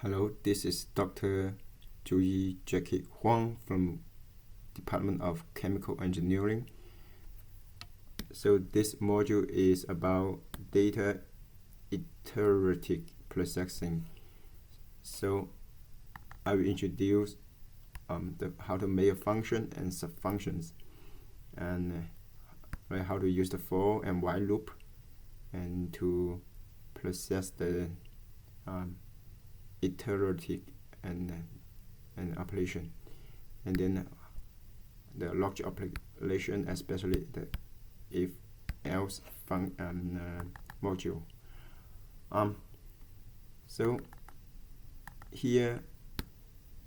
Hello, this is Dr. Zhuyi Jackie Huang from Department of Chemical Engineering. So this module is about data iterative processing. So I will introduce how to make a function and subfunctions, and how to use the for and while loop, and to process the iterative and operation, and then the logic operation, especially the if else module. So here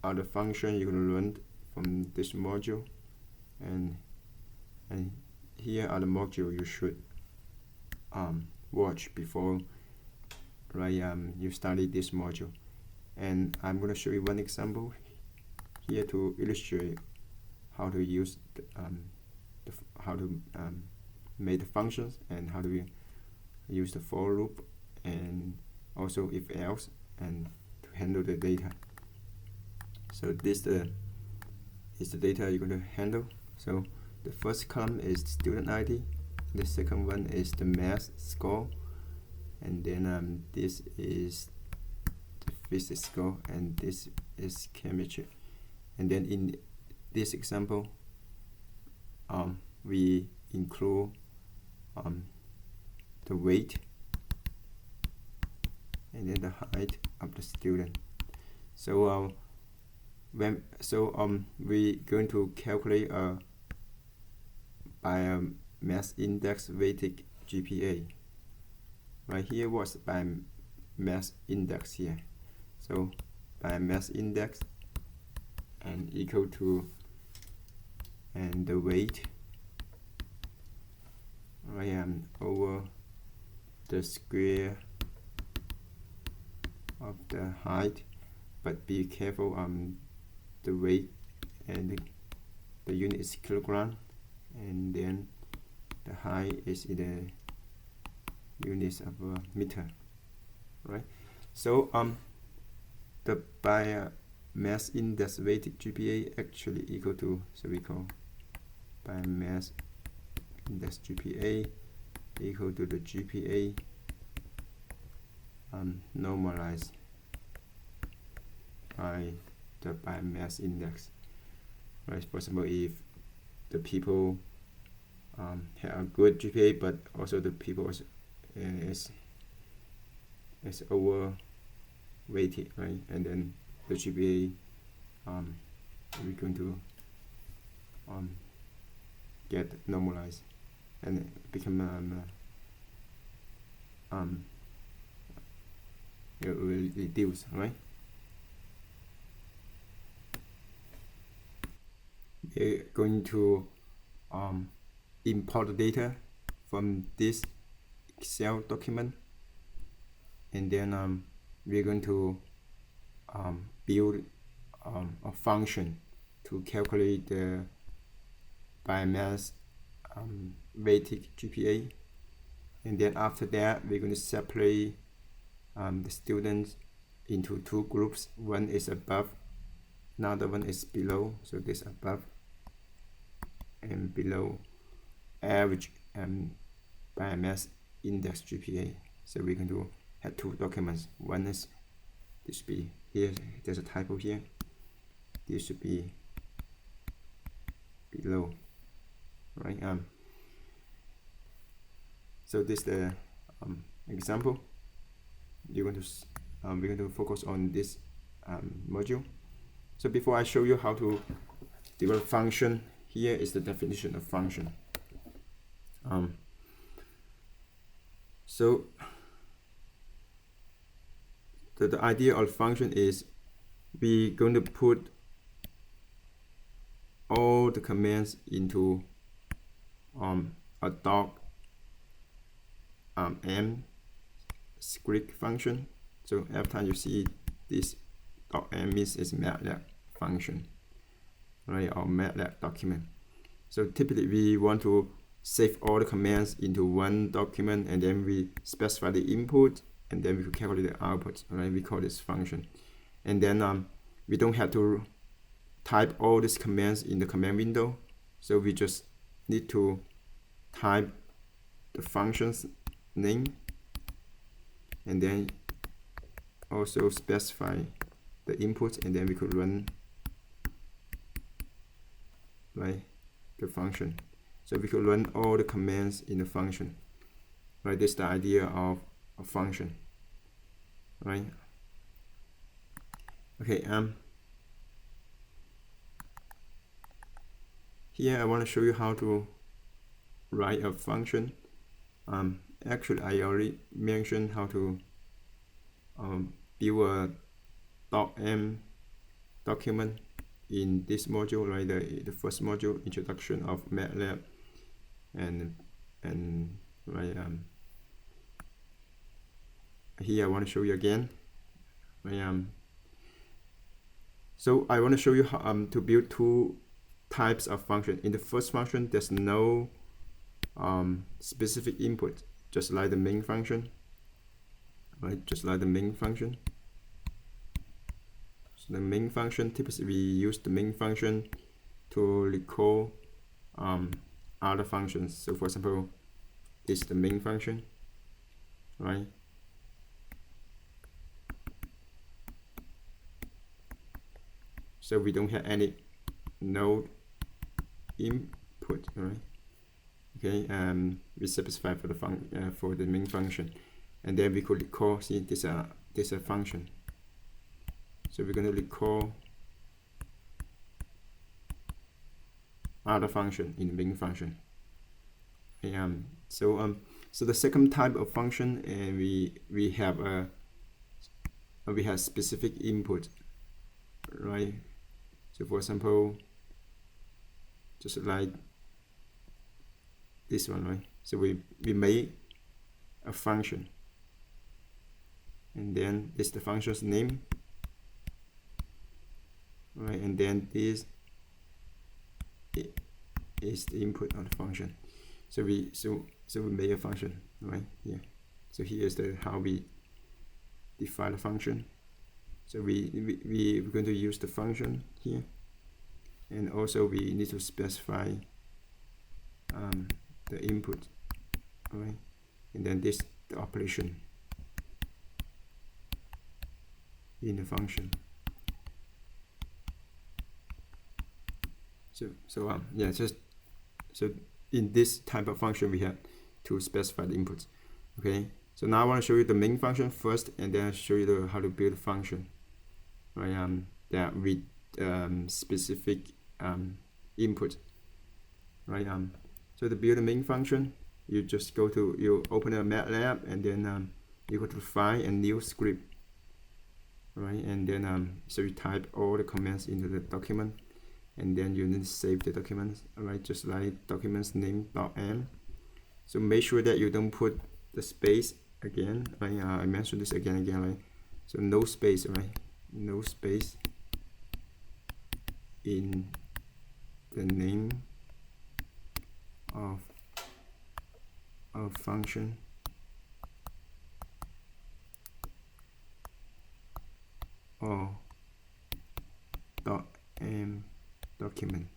are the functions you can learn from this module, and here are the modules you should watch before you study this module. And I'm going to show you one example here to illustrate how to use how to make the functions, and how to use the for loop, and also if else, and to handle the data. So this is the data you're going to handle. So the first column is student ID, the second one is the math score, and then this is the physics score, and this is chemistry. And then in this example, we include the weight and then the height of the student. So we're going to calculate by a math index weighted GPA. Right here was by math index here. So by mass index and equal to, and the weight over the square of the height, but be careful the weight and the unit is kilogram, and then the height is in the units of meter, right? So the by mass index weighted GPA actually equal to, so we call by mass index GPA equal to the GPA normalized by the by mass index, right? For example, if the people have a good GPA, but also the people is overweighted, right? And then the GPA we're going to get normalized and become it will reduce, right? We're going to import the data from this Excel document, and then we're going to build a function to calculate the by mass weighted GPA, and then after that we're going to separate the students into two groups. One is above, another one is below. So this above and below average by mass index GPA. So we can have two documents. One is, this should be here, there's a typo here, this should be below, right? So this is the example. We're going to focus on this module. So before I show you how to develop function, here is the definition of function. So the idea of function is we're going to put all the commands into a doc m script function. So every time you see this doc m means it's MATLAB function, right, or MATLAB document. So typically we want to save all the commands into one document, and then we specify the input, and then we can calculate the output, right? We call this function. and then we don't have to type all these commands in the command window, so we just need to type the function's name and then also specify the input, and then we could run the function. So we could run all the commands in the function. Right, this is the idea of a function. Right. Okay. Here I want to show you how to write a function. Actually, I already mentioned how to build a .m document in this module, right? The first module, introduction of MATLAB, and right. Here I want to show you again. Right, so I want to show you how to build two types of function. In the first function, there's no specific input, just like the main function. Right, just like the main function. So the main function, typically we use the main function to recall other functions. So for example, this is the main function, right? So we don't have any node input, right? Okay, we specify for the main function, and then we could recall. See, this a function. So we're going to recall other function in the main function. So the second type of function, and we have specific input, right? So for example, just like this one, right? So we made a function, and then this is the function's name, right? And then this is the input of the function. So we made a function, right here. So here's how we define the function. So we're going to use the function here, and also we need to specify the input, right? And then this the operation in the function. So in this type of function we have to specify the inputs. Okay, so now I want to show you the main function first, and then I'll show you how to build a function, right? That with specific input, right? So to build the main function, you just you open a MATLAB, and then you go to File and New Script, right? And then so you type all the commands into the document, and then you need to save the documents, right? Just like documents name .m. So make sure that you don't put the space again, right? I mentioned this again, right? So no space, right? No space in the name of function or .m document,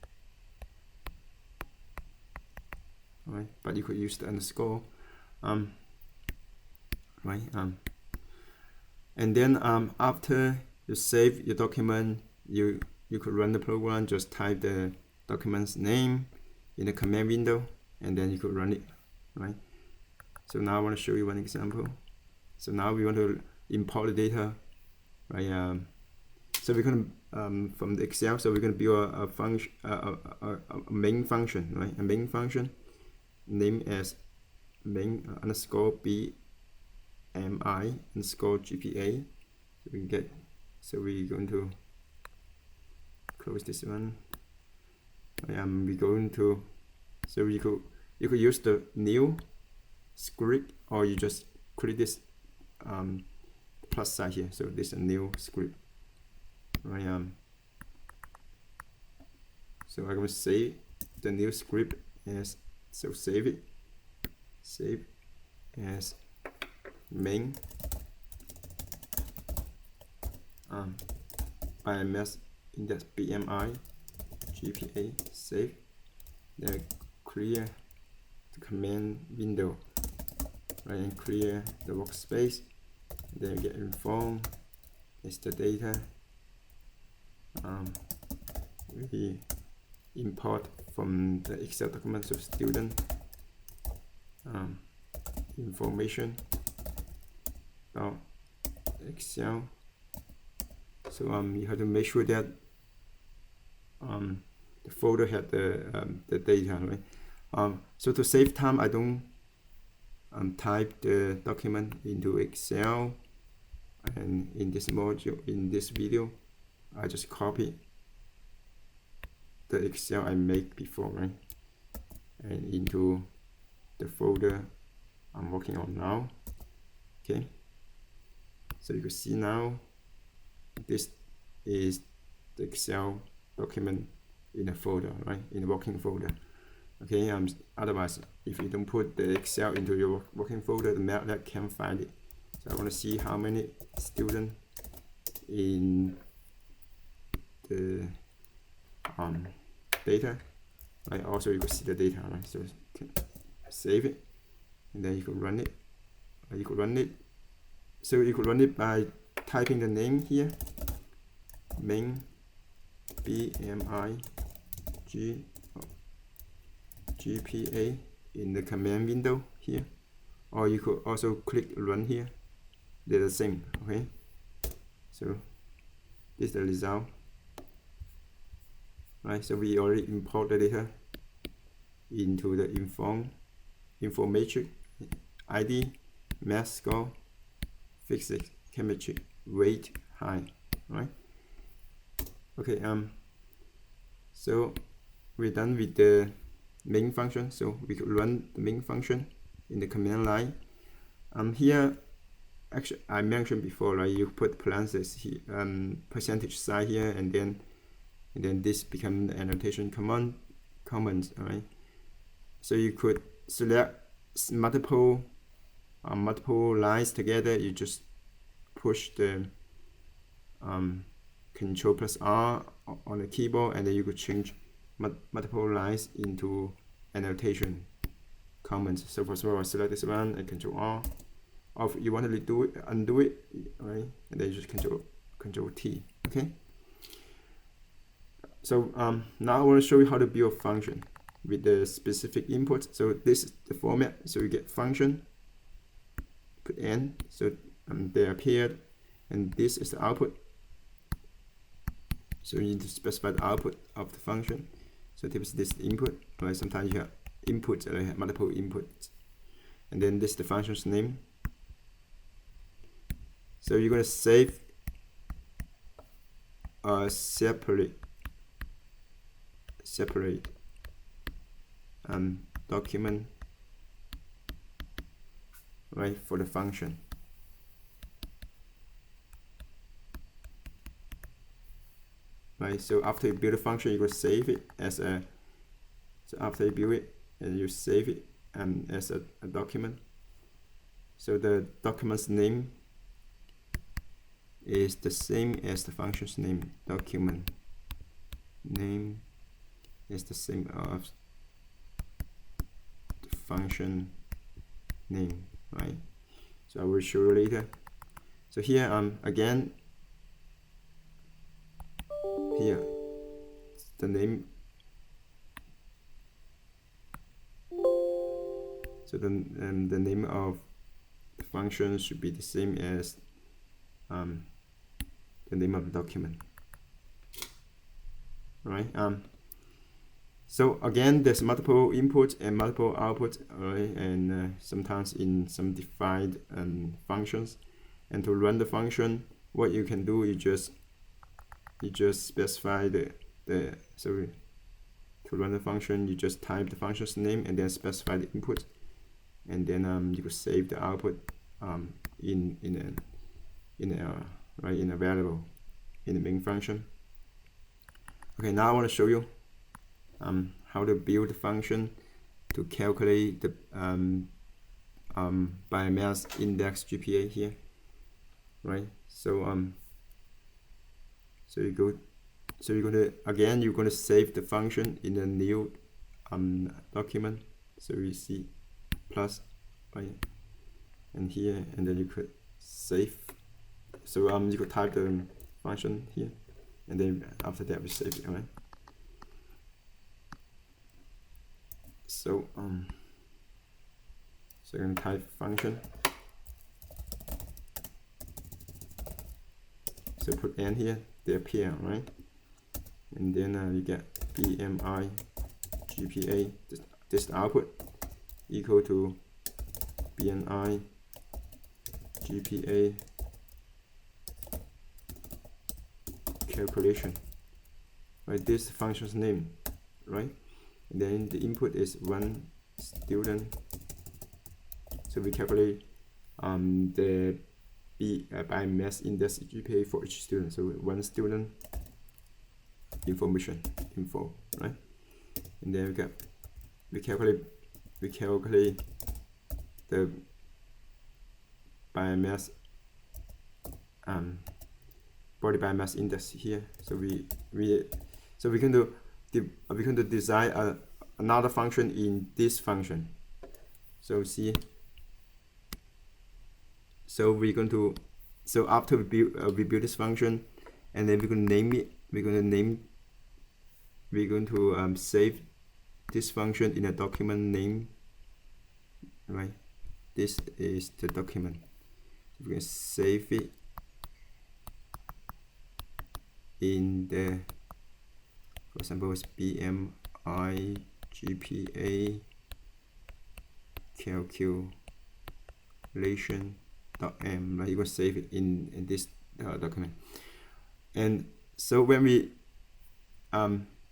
right? But you could use the underscore, right? And then after you save your document, you could run the program. Just type the document's name in the command window, and then you could run it, right? So now I want to show you one example. So now we want to import the data, right? So we're going to from the Excel, so we're going to build a function, a main function, right? A main function named as main underscore BMI underscore GPA. So we get. So we're going to close this one. We're going to. So you could use the new script, or you just click this plus sign here. So this is a new script, right? So I'm going to save the new script as, so save as main biomass index BMI GPA, save, then clear the command window, right, and clear the workspace, then get inform, it's the data. We import from the Excel document of student information about Excel. So you have to make sure that the folder had the data, right? So to save time, I don't type the document into Excel, and in this module, in this video, I just copy the Excel I made before, right, and into the folder I'm working on now. Okay, so you can see now this is the Excel document in a folder, right, in the working folder. Okay, otherwise, if you don't put the Excel into your working folder, the MATLAB can't find it. So I want to see how many students in the data, right? Also, you can see the data, right? So you can save it, and then you can run it. You could run it. So you could run it by typing the name here, main BMI GPA in the command window here, or you could also click run here. They're the same. Okay, so this is the result, right? So we already import the data into the information ID, math score, physics, chemistry, weight, height, right? Okay, so we're done with the main function, so we could run the main function in the command line. Here, actually, I mentioned before, right? You put parentheses here, percentage sign here, and then this becomes the annotation comments, right? So you could select multiple lines together. You just push the Control plus R on the keyboard, and then you could change multiple lines into annotation comments. So for example, I select this one and Control R. Or if you want to undo it, right? And then you just Control T. Okay. So now I want to show you how to build a function with the specific inputs. So this is the format. So you get function, put n, so they appeared, and this is the output. So you need to specify the output of the function. So this is this input, right? Sometimes you have inputs and you have multiple inputs, and then this is the function's name. So you're going to save a separate document, right, for the function. Right, so after you build a function, you will save it as a, so after you build it, and you save it as a document. So the document's name is the same as the function's name. Document name is the same of the function name, right? So I will show you later. So here again, here the name, so the name of the function should be the same as the name of the document, right? So again, there's multiple inputs and multiple outputs, right? And sometimes in some defined functions, and to run the function, what you can do, you just specify so to run the function, you just type the function's name and then specify the input, and then you could save the output in a variable in the main function. Okay, now I want to show you how to build a function to calculate the biomass index GPA here, right? So So you're gonna save the function in a new document. So we see plus, right, and here, and then you could save. So you could type the function here, and then after that we save it, right? So so I'm gonna type function. So put n here, they appear, right? And then you get BMI GPA, this output equal to BMI GPA calculation, right? This function's name, right? And then the input is one student. So we calculate the by mass index GPA for each student. So one student info, right? And then we calculate the biomass body biomass index here. So we can do design another function in this function. So see. So we're going to, so after we build this function, and then we're going to name it. We're going to save this function in a document name, right? This is the document. We can save it in the, for example, it's BMI GPA calculation .m, right? You can save it in this document. And so when we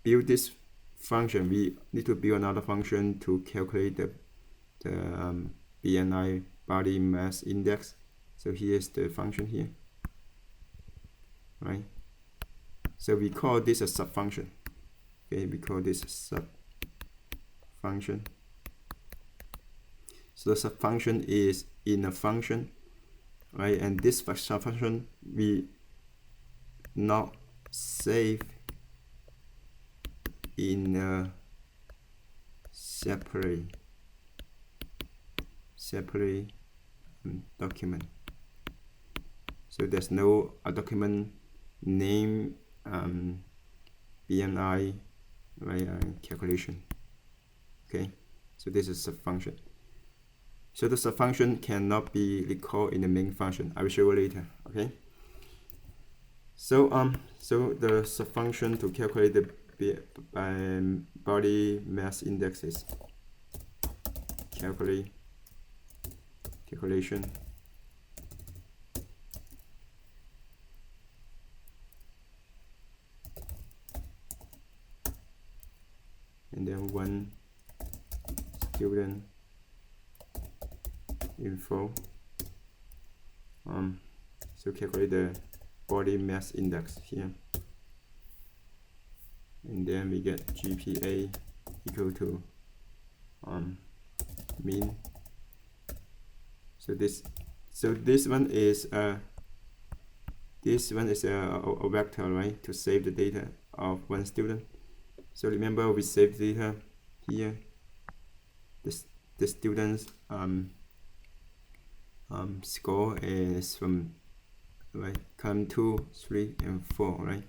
build this function, we need to build another function to calculate the BMI body mass index. So here's the function here, right? So we call this a sub function. Okay, we call this a sub function. So the sub function is in a function, right? And this sub function we not save in a separate document. So there's no document name BMI, right, calculation. Okay, so this is a function. So the sub function cannot be recalled in the main function. I will show you later. Okay. So so the sub function to calculate the body mass index is calculation and then one student info. So calculate the body mass index here, and then we get GPA equal to mean. So this one is a vector, right, to save the data of one student. So remember we save data here. The students score is from, right, column 2, 3, and 4, right,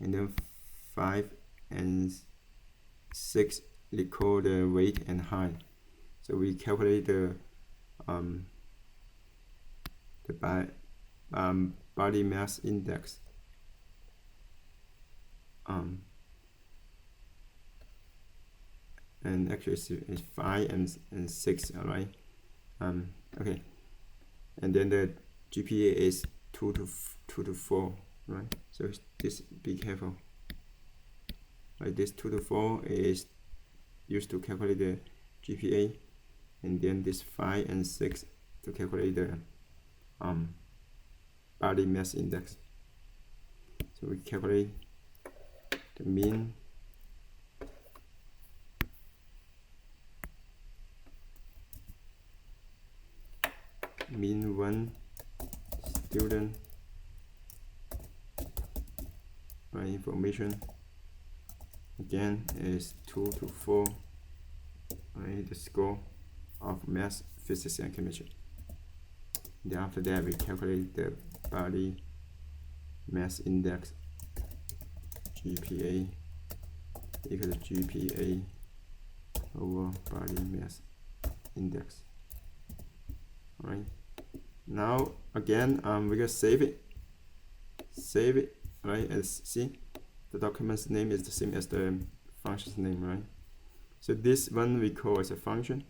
and then 5 and 6 record the weight and height. So we calculate the body mass index and actually it's 5 and 6, all right. Okay, and then the GPA is 2 to 4, right? So this, be careful, right? This 2 to 4 is used to calculate the GPA, and then this 5 and 6 to calculate the body mass index. So we calculate the mean, one student right? Information again is 2 to 4, right? The score of math, physics, and chemistry. Then after that, we calculate the body mass index GPA equal to GPA over body mass index. Alright. Now again, we're gonna save it. Right? As see, the document's name is the same as the function's name, right? So this one we call as a function.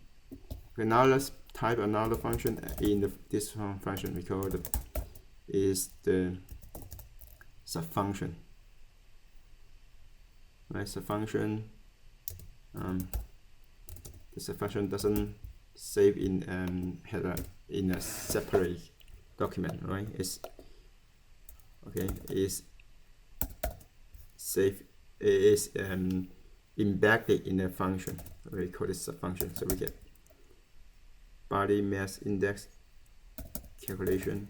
Okay, now let's type another function in this function. We call the subfunction. Right, subfunction. The subfunction doesn't save in header in a separate document, right? It's save is embedded in a function. We call it subfunction. So we get body mass index calculation.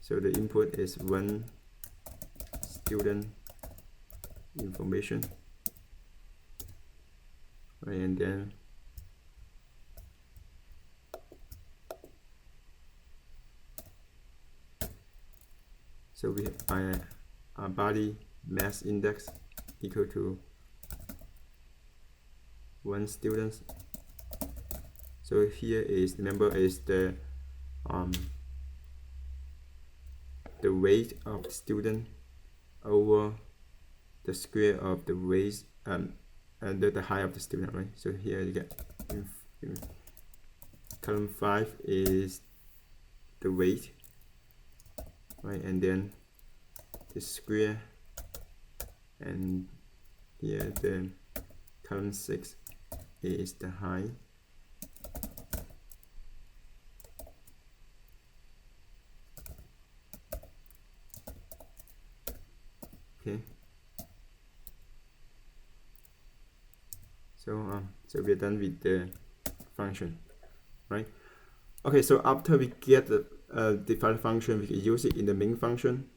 So the input is 1 student information, right? And then so we have our body mass index equal to 1 student. So here is, remember, is the weight of the student over the square of the weight and the height of the student, right? So here you get column 5 is the weight, right? And then the square, and here the column 6 is the height. Okay. So we're done with the function, right? Okay, so after we get the defined function, we can use it in the main function.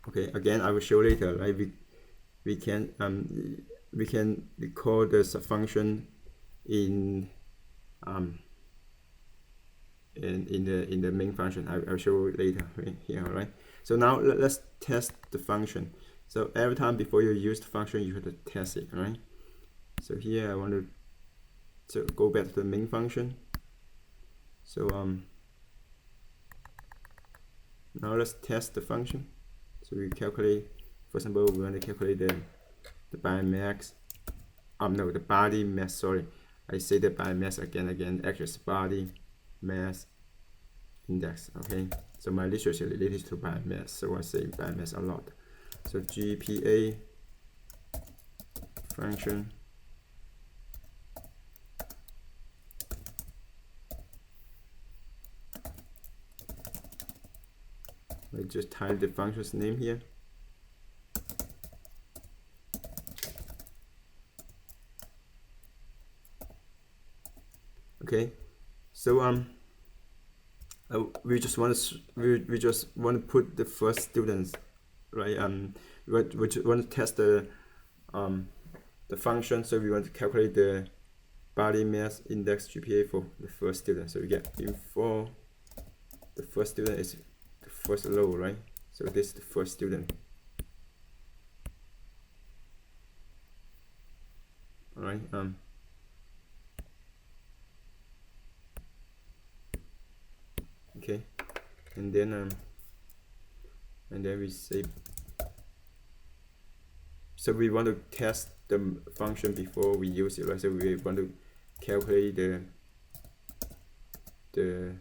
Okay, again, I will show later, right? We can call the subfunction in the main function. I'll show later right here, right? So now let's test the function. So every time before you use the function, you have to test it, right? So here I want to go back to the main function. So now let's test the function. So we calculate, for example, we want to calculate the body mass. No, the body mass. Sorry, I say the body mass again. Actually, it's body mass index. Okay, so my literature is related to body mass, so I say body mass a lot. So GPA function I just type the function's name here. Okay, so we just want to put the first students, right? We just want to test the function, so we want to calculate the body mass index GPA for the first student. So we get info, the first student is the first row, right? So this is the first student. All right. Okay, and then we say, so we want to test the function before we use it, right? So we want to calculate the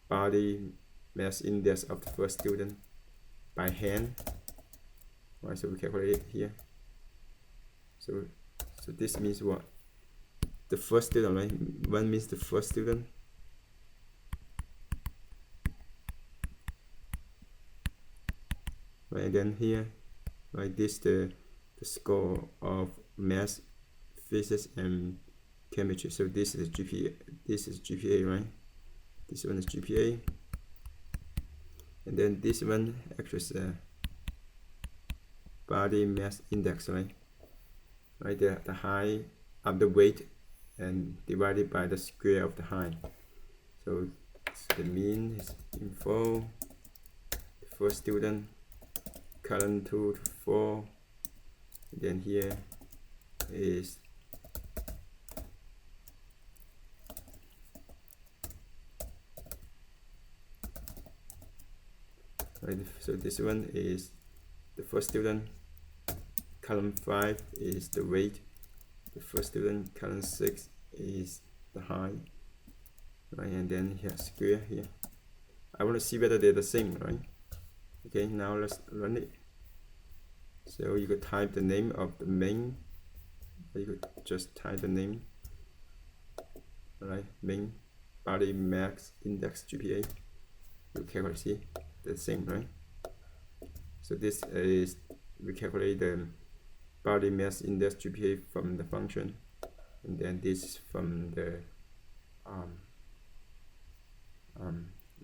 body mass index of the first student by hand, right? So we calculate it here. So this means what? The first student, right? 1 means the first student. Right, and then here, right, this the score of math, physics, and chemistry. So this is GPA. This is GPA, right? This one is GPA. and then this one actually is a body mass index, right? Right there, the height of the weight and divided by the square of the height. So the mean is info, first student, current 2 to 4, and then here is right. So this one is the first student, column 5 is the weight, the first student, column 6 is the height, right? And then here square here. I want to see whether they're the same, right? Okay, now let's run it. So you could type the name of the main, or you could just type the name, right? Main body mass index GPA. You calculate, see the same, right? So this is we calculate the body mass index GPA from the function, and then this from the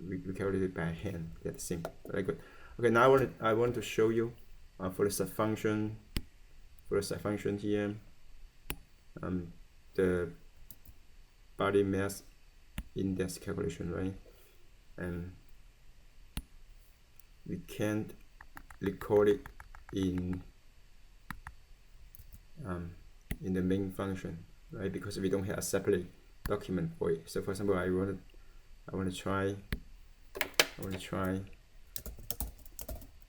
we calculate it by hand. They're the same. Very good. Okay, now I want to show you for the subfunction. For the subfunction here, the body mass index calculation, right? And we can't record it in the main function, right? Because we don't have a separate document for it. So for example, I want to try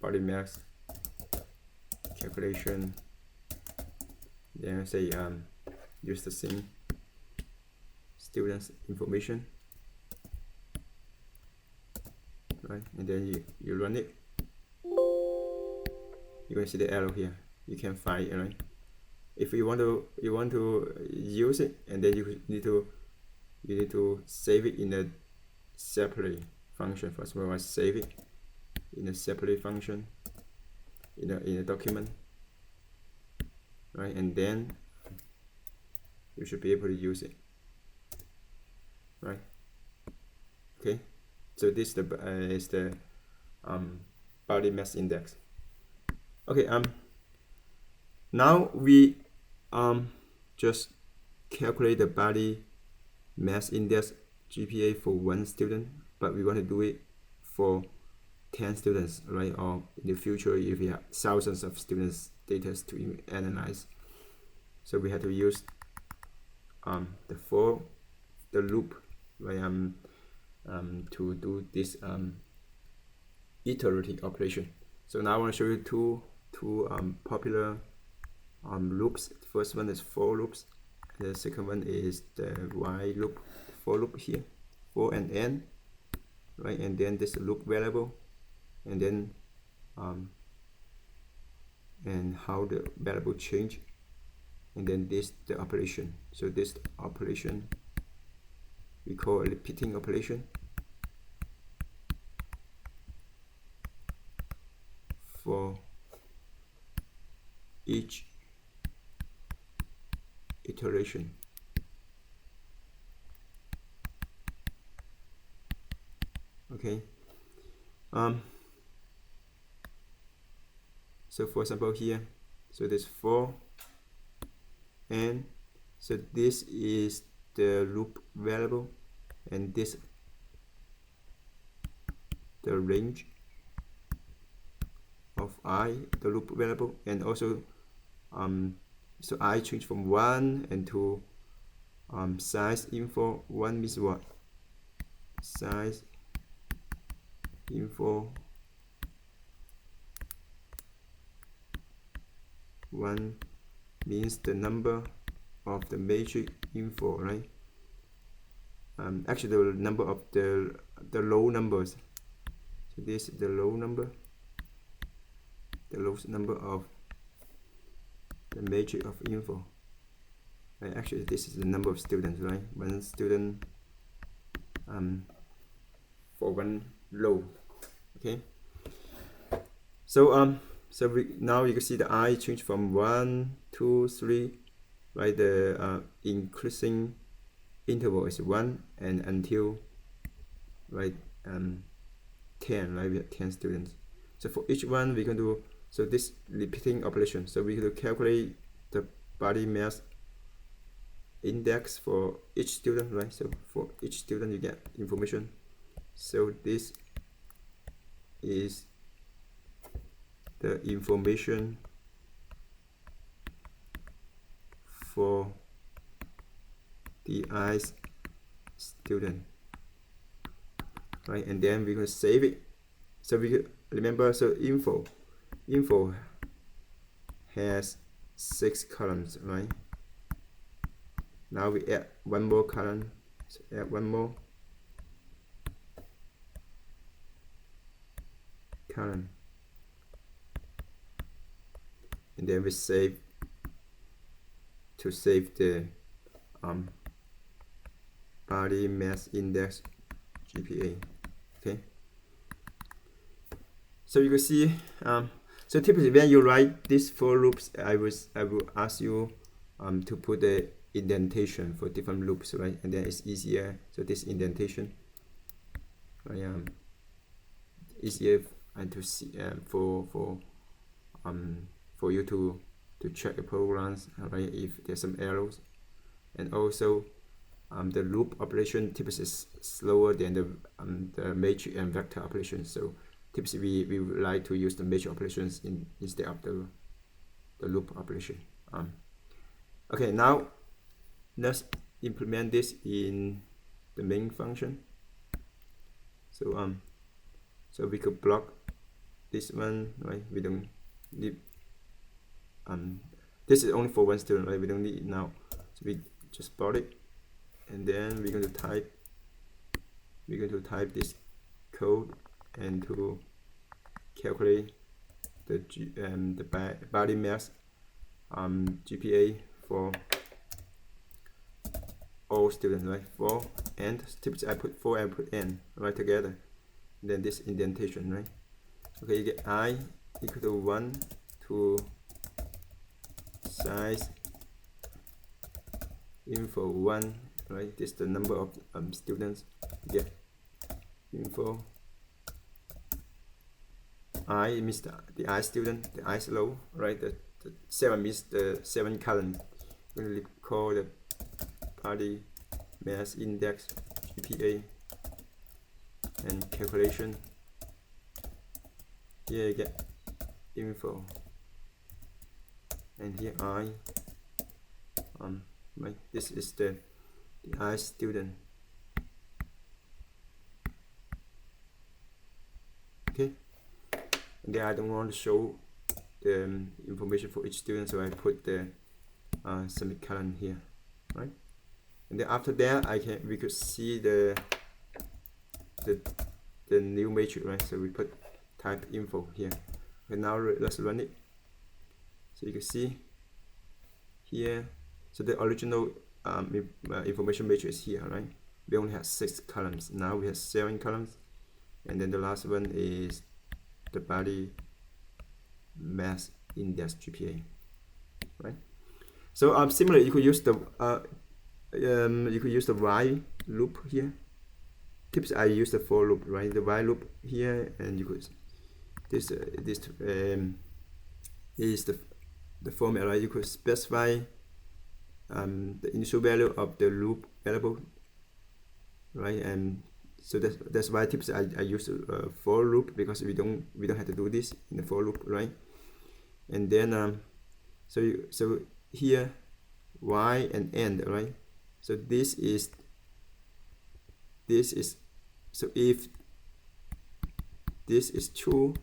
body mass calculation. Then say use the same students information, right? And then you run it. You're gonna see the arrow here. You can find it, right? If you want to use it, and then you need to save it in a separate function. First of all, I save it in a separate function in a document, right? And then you should be able to use it, right? Okay, so this is the body mass index. Okay, now we just calculate the body mass index GPA for one student, but we want to do it for 10 students, right? Or in the future, if we have thousands of students' data to analyze, so we have to use the loop, right? To do this iterative operation. So now I want to show you two popular loops. The first one is for loops. The second one is the while loop. For loop here, for and n, right? And then this loop variable, and then and how the variable change, and then this the operation. So this operation we call a repeating operation for each iteration. Okay. So for example here, so this for, and so this is the loop variable, and this the range of I, the loop variable, and also so I change from 1 and to size info. 1 means what? Size info 1 means the number of the matrix info, right? Actually the number of the row numbers. So this is the row number, the row number of the matrix of info, right? Actually this is the number of students, right? One student for one row. Okay, so now you can see the I change from 1, 2, 3, right? The increasing interval is 1 and until, right, 10, right? We have 10 students. So for each one, we're going to, so this repeating operation. So we're going to calculate the body mass index for each student, right? So for each student, you get information. So this is the information for the ith student, right? And then we're going to save it. So we could remember, so info has 6 columns, right? Now we add one more column, so add one more column, and then we save to save the body mass index GPA. Okay, so you can see so typically when you write these for loops, I will ask you to put the indentation for different loops, right? And then it's easier. So this indentation, right, easier and to see for you to check the programs, right? If there's some errors, and also the loop operation typically is slower than the matrix and vector operations. So typically we would like to use the matrix operations instead of the loop operation. Okay, now let's implement this in the main function. So so we could block this one, right? We don't need this is only for one student, right? We don't need it now, so we just block it, and then we're going to type this code and to calculate the body mass GPA for all students, right? For and typically I put for and put n right together, and then this indentation, right? Okay, you get I equal to 1 to size info 1, right? This is the number of students. You get info I means the I student, the I row, right? The 7 means the 7 column. We're going to call the body mass index GPA and calculation. Here you get info, and here I right, this is the I student. Okay, and then I don't want to show the information for each student, so I put the semicolon here, right? And then after that, we could see the new matrix, right? So we put type info here. Okay, now let's run it. So you can see here. So the original information matrix is here, right? We only have 6 columns. Now we have 7 columns, and then the last one is the body mass index GPA, right? So similarly, you could use the while loop here. Typically, I use the for loop, right? The while loop here, and you could this is the format, right? You could specify the initial value of the loop variable, right? And so that's why typically I use for loop, because we don't have to do this in the for loop, right? And then so here y and end, right? So this is so if this is true,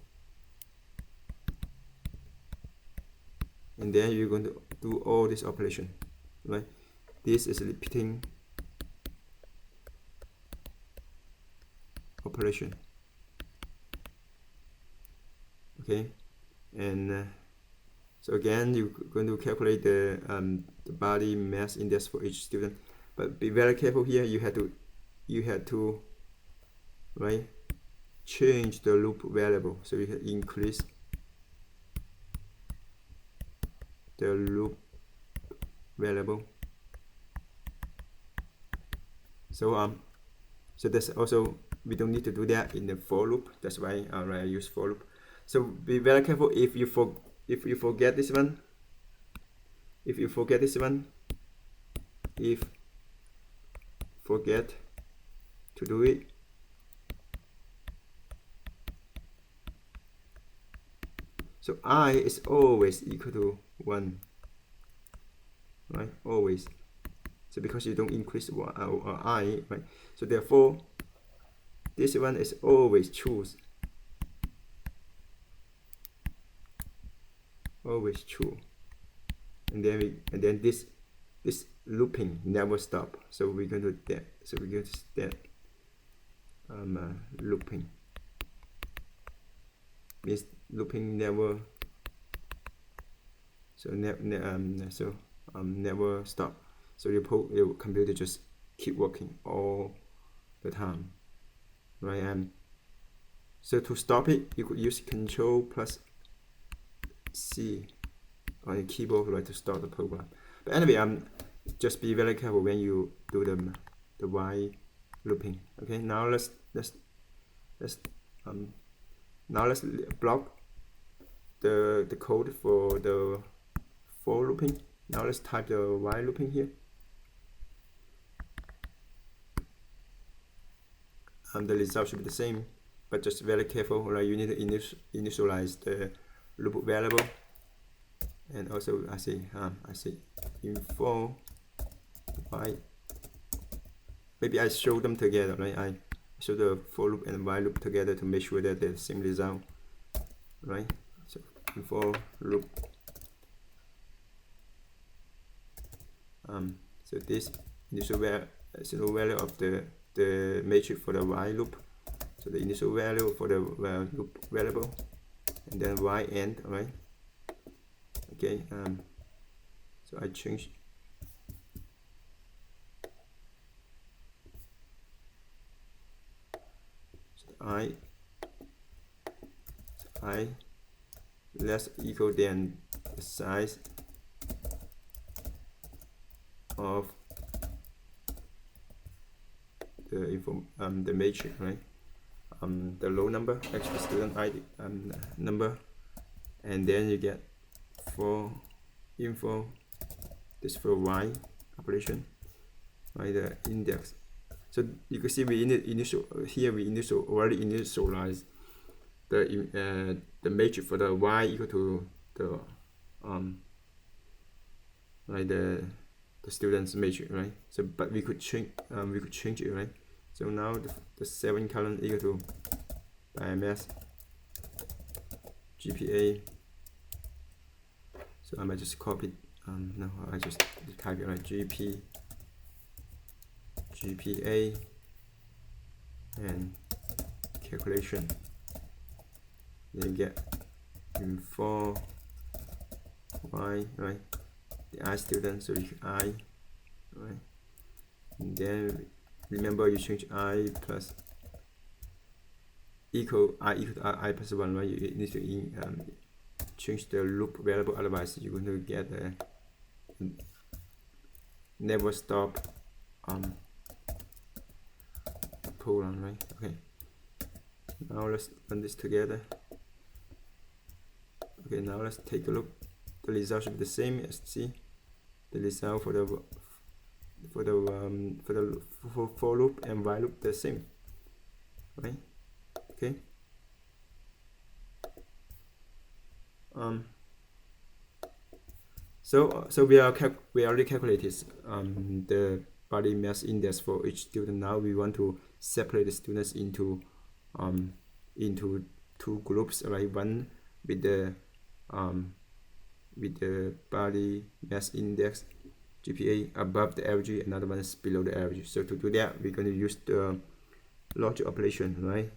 and then you're going to do all this operation, right? This is repeating operation. Okay, and so again, you're going to calculate the body mass index for each student, but be very careful here. You had to right, change the loop variable, so you can increase the loop variable. So so that's also we don't need to do that in the for loop. That's why I use for loop. So be very careful if you forget this one. If you forget this one, if forget to do it, so I is always equal to 1, right? Always. So because you don't increase I, right? So therefore, this one is always true. Always true. And then this looping never stop. So we're going to that. So we're going to that looping. Means looping never. So never stop. So your computer just keep working all the time, right? So to stop it, you could use Control plus C on your keyboard, right, to start the program. But anyway, just be very careful when you do the while looping. Okay, now let's block the code for the for looping. Now let's type the while looping here. The result should be the same, but just very careful, right? You need to initialize the loop variable, and also I say info while. Maybe I show them together, right? I show the for loop and while loop together to make sure that they're the same result, right? So info loop. So this initial value of the matrix for the while loop. So the initial value for the loop variable, and then y end, right? Okay. So I change. So I less equal than the size of the matrix, right? The row number, actually student ID number, and then you get for info this for y operation, right? The index. So you can see we already initialize the matrix for the y equal to the right, the student's matrix, right? So but we could change it, right? So now the 7 column equal to IMS GPA. So I might just copy. No, I just type it, right? GPA and calculation. Then you get info y, right? The I student, so you I, right? And then remember you change I plus equal to I plus 1, right? You need to change the loop variable, otherwise you're going to get a never stop program, right? Okay. Now let's run this together. Okay, now let's take a look. The result should be the same as see the result for the for loop and while loop the same, right? Okay. So we already calculated the body mass index for each student. Now we want to separate the students into 2 groups, right? One with the body mass index GPA above the average, another one is below the average. So to do that, we're going to use the logic operation, right?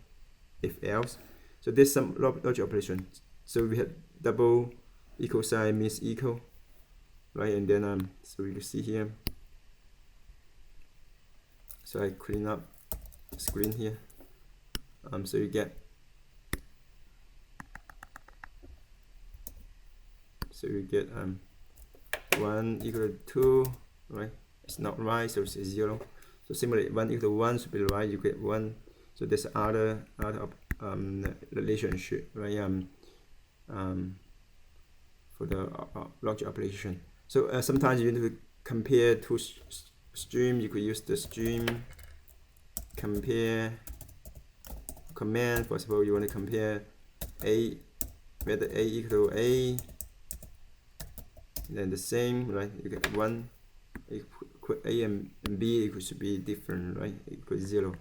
If else. So there's some logic operation. So we have double equal sign means equal, right? And then so you can see here. So I clean up the screen here. So you get. So you get 1 equal to 2, right? It's not right, so it's 0. So similarly, 1 equal to 1 should be right. You get 1 So there's other relationship, right? For the logic operation. So sometimes you need to compare two stream. You could use the stream compare command. For example, you want to compare a, whether a equal to a, and then the same, right? You get 1, a and b should be different, right? Equal 0.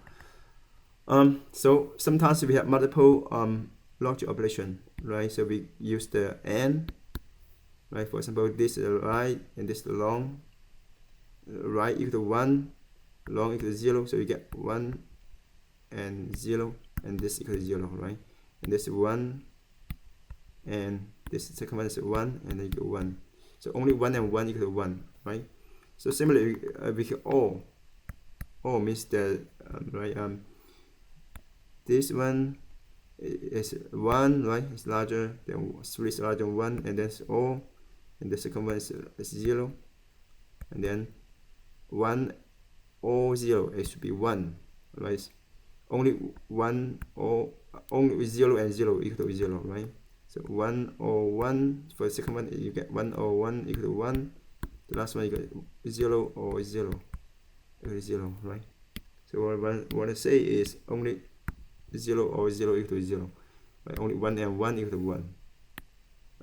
So sometimes we have multiple logic operation, right? So we use the and, right? For example, this is right and this is long. Right equal to 1, long equal to 0, so you get 1 and 0, and this equal to 0, right? And this is 1, and this second one is 1, and then equal 1. So only 1 and 1 equal to 1, right? So similarly, we can all means that right? This one is 1, right? It's larger than 3 is larger than 1, and that's all. And the second one is 0, and then 1 or 0, it should be 1, right? Only 1 or only 0 and 0 equal to 0, right? So 1 or 1 for the second one, you get 1 or 1 equal to 1. The last one you get 0 or 0 equal to 0, right? So what I want to say is only 0 or 0 equal to 0, right? Only 1 and 1 equal to 1.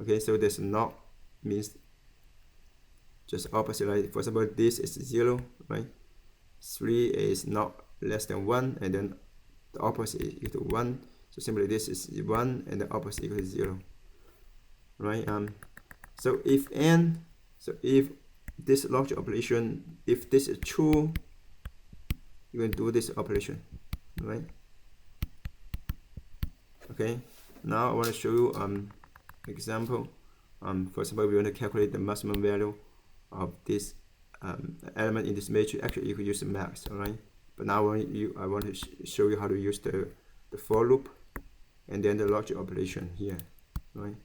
Okay, so there's not means just opposite, right? For example, this is 0, right? 3 is not less than 1, and then the opposite is equal to 1. So simply this is 1 and the opposite equal to 0, right? So if this logic operation, if this is true, you can do this operation, right? Okay, now I want to show you example. For example, we want to calculate the maximum value of this element in this matrix. Actually, you could use the max, all right? But now I want to show you how to use the for loop and then the logic operation here, right?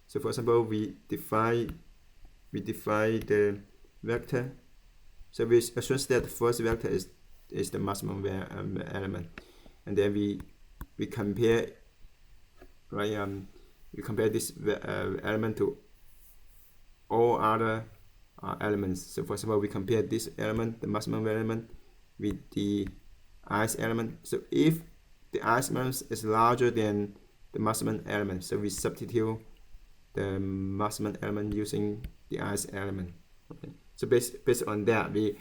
So for example, we define the vector. So we assume that the first vector is the maximum element, and then we compare, right? We compare this element to all other elements. So for example, we compare this element, the maximum element, with the ith element. So if the ith element is larger than the maximum element, so we substitute the maximum element using the ith element. Okay. So based on that, we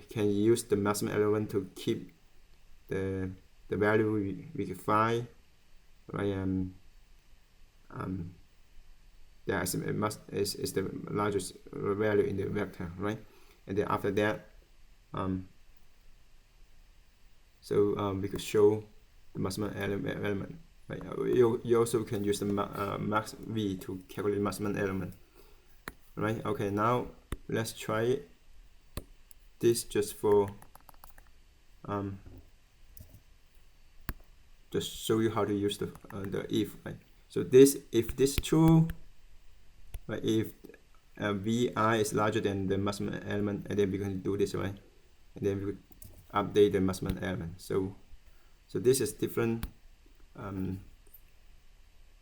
can use the maximum element to keep the value we can find, right? That is the largest value in the vector, right? And then after that, we could show the maximum element. Right? You also can use the max v to calculate maximum element, right? Okay, now let's try this just for just show you how to use the if, right? So if this true, right? If vi is larger than the maximum element, and then we can do this, right? And then we could update the maximum element. So this is different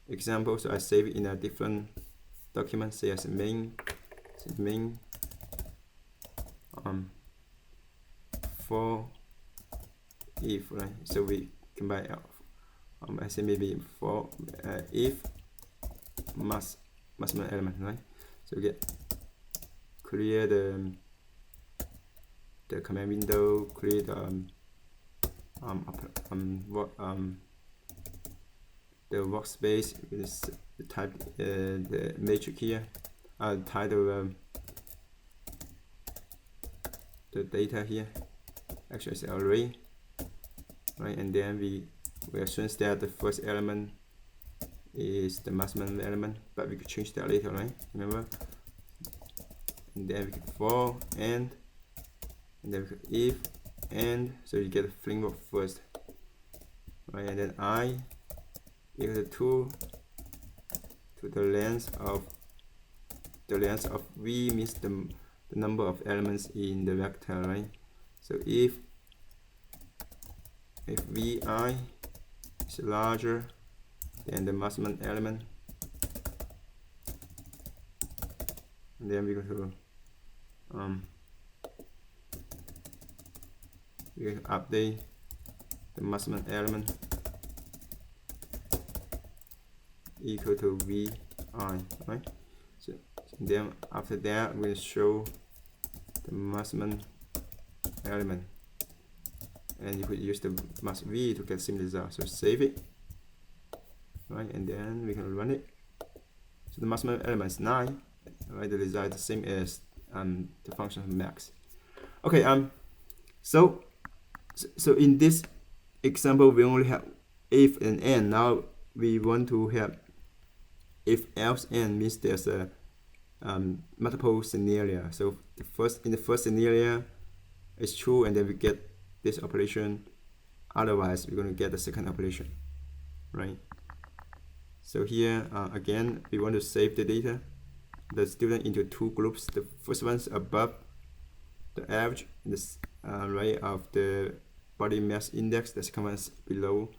example. So I save it in a different document, say as main for if, right? So we combine I say maybe for if maximum element, right? So we get clear the command window, clear the the workspace, with type the matrix here, type the data here. Actually it's array, right? And then we assume that the first element is the maximum element, but we could change that later, right? Remember? And then we could for and then we could if and, so you get a framework first, right? And then I equal to the length of v means the the number of elements in the vector, right? So if vi is larger than the maximum element, and then we're going to update the maximum element equal to vi, right? So then after that we'll show the maximum element, and you could use the max v to get same result. So save it, right? And then we can run it. So the maximum element is 9, right? The result is the same as the function of max. Okay, so in this example we only have if and and. Now we want to have if else and, means there's a multiple scenario. So in the first scenario it's true, and then we get this operation. Otherwise we're going to get the second operation, right? So here again we want to save the data, the student, into two groups. The first one's above the average, this right, of the body mass index. The second one's below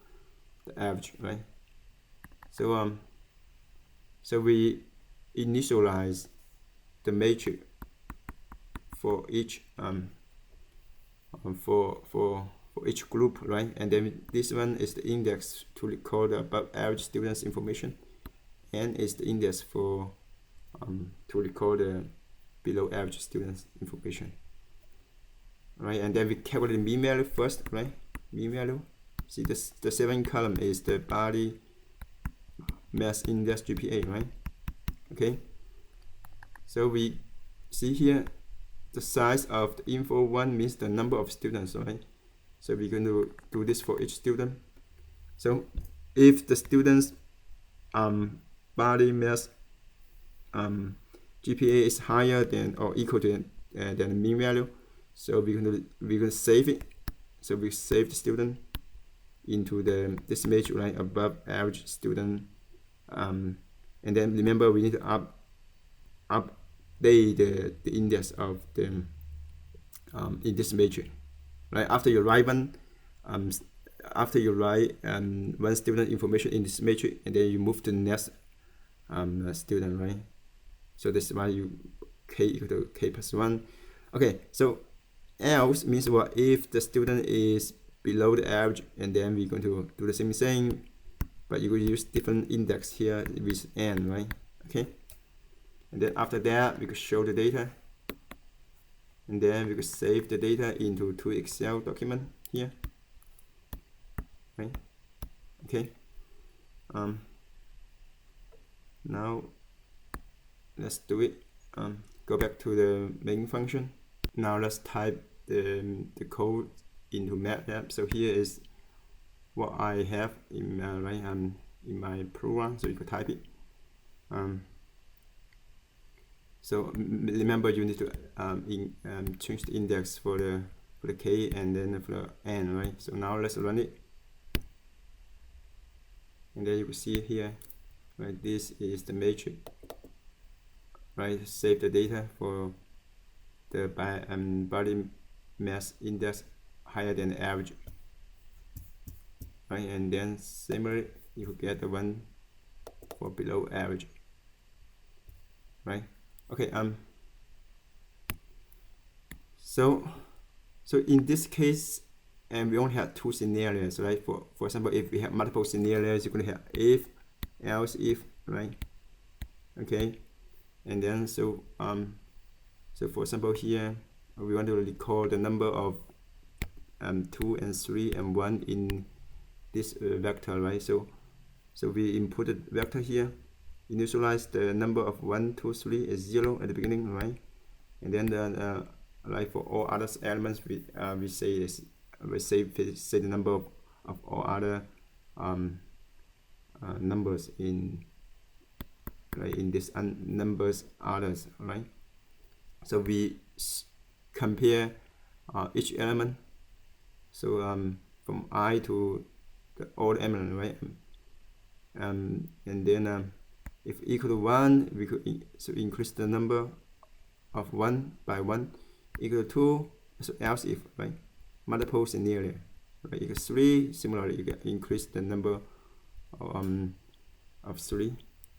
the average, right? So so we initialize the matrix for each for each group, right? And then this one is the index to record the above average students information, and is the index for to record the below average students information, right? And then we calculate the mean value first, right? Mean value. See, the 7th column is the body mass index GPA, right? Okay. So we see here the size of the info 1 means the number of students, right? So we're going to do this for each student. So if the student's body mass GPA is higher than or equal to than the mean value, so we're going to save it. So we save the student into this matrix, right, above average student, and then remember we need to update the index of them in this matrix, right? After you write one one student information in this matrix, and then you move to the next student, right? So this is why you k equal to k plus 1. Okay, so else means what? If the student is below the average, and then we're going to do the same thing, but you will use different index here with n, right? Okay, and then after that we could show the data, and then we could save the data into 2 Excel document here, right? Okay, now let's do it. Go back to the main function. Now let's type the code into MATLAB. So here is what I have in in my program, so you could type it. So remember you need to change the index for the k and then for the n, right? So now let's run it, and then you will see here, right, this is the matrix, right? Save the data for the body mass index higher than the average, right? And then similarly you will get the one for below average, right? Okay, so in this case, we only have 2 scenarios, right? For example, if we have multiple scenarios, you're going to have if, else, if, right? Okay, and then so for example here we want to record the number of 2 and 3 and 1 in this vector, right? So we input the vector here, initialize the number of 1, 2, 3 is 0 at the beginning, right? And then like for all other elements, we say the number of all other numbers in this numbers others, right? So we compare each element. So from I to the odd element, right? And then if equal to 1, we could increase the number of 1 by 1 equal to 2, so else if, right, multiple scenario, right, equal 3. Similarly, you can increase the number of 3,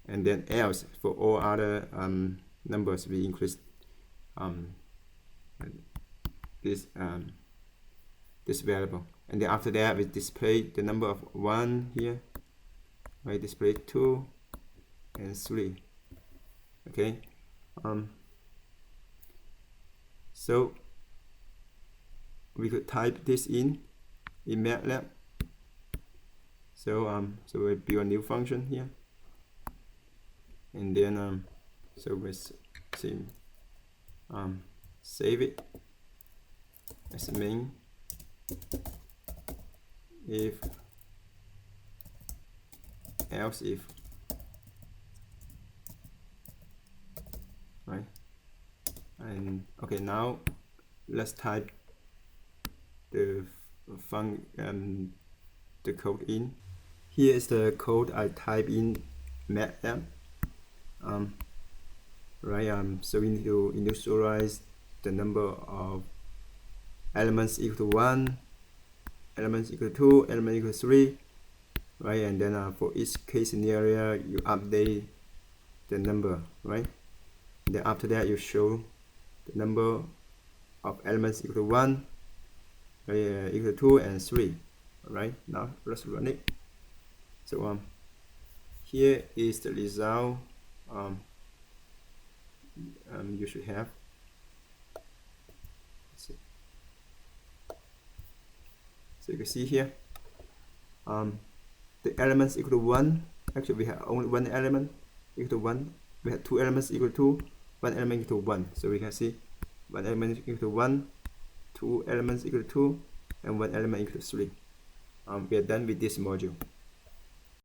and then else for all other numbers we increase this variable, and then after that we display the number of 1 here, right, display 2 and 3. Okay, so we could type this in MATLAB. So so we build a new function here, and then so we save it as main if else if, right? And okay, now let's type the the code in. Here is the code I type in MATLAB. Right, so we need to initialize the number of elements equal to 1, elements equal to 2, elements equal to 3, right? And then for each case scenario, you update the number, right? And then after that, you show the number of elements equal to 1, right, equal to 2 and 3, right? Now let's run it. So here is the result you should have. So you can see here, the elements equal to 1. Actually, we have only one element equal to 1. We have 2 elements equal to 2, 1 element equal to 1. So we can see 1 element equal to 1, 2 elements equal to 2, and 1 element equal to 3. We are done with this module.